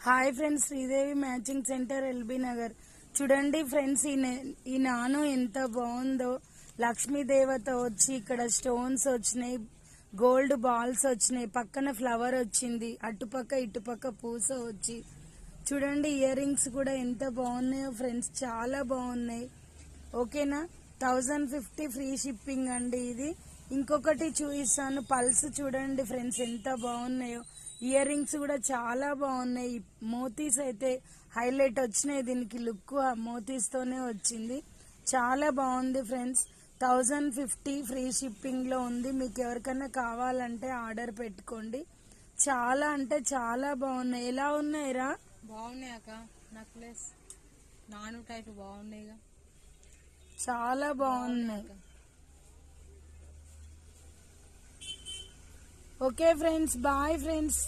Hi friends, Sridevi matching centre LB Nagar. చూడండి friends, ఈ నాను ఎంత బాగుందో. లక్ష్మీదేవత వచ్చి ఇక్కడ స్టోన్స్ వచ్చినాయి, గోల్డ్ బాల్స్ వచ్చినాయి, పక్కన ఫ్లవర్ వచ్చింది, అటుపక్క ఇటుపక్క పూస వచ్చి. చూడండి ఇయర్ రింగ్స్ కూడా ఎంత బాగున్నాయో ఫ్రెండ్స్, చాలా బాగున్నాయి. ఓకేనా, 1050 ఫ్రీ షిప్పింగ్ అండి. ఇది ఇంకొకటి చూపిస్తాను, పల్స్ చూడండి ఫ్రెండ్స్ ఎంత బాగున్నాయో. ఇయర్ రింగ్స్ కూడా చాలా బాగున్నాయి. మోతీస్ అయితే హైలైట్ వచ్చినాయి, దీనికి లుక్ మోతీస్ తోనే వచ్చింది. చాలా బాగుంది ఫ్రెండ్స్. 1050 ఫ్రీ షిప్పింగ్ లో ఉంది. మీకు ఎవరికైనా కావాలంటే ఆర్డర్ పెట్టుకోండి. చాలా అంటే చాలా బాగున్నాయి. ఎలా ఉన్నాయిరా? బాగున్నాయి అక్క. నెక్లెస్ నాను టైప్ బాగున్నాయిగా, చాలా బాగున్నాయి. Okay friends, bye friends.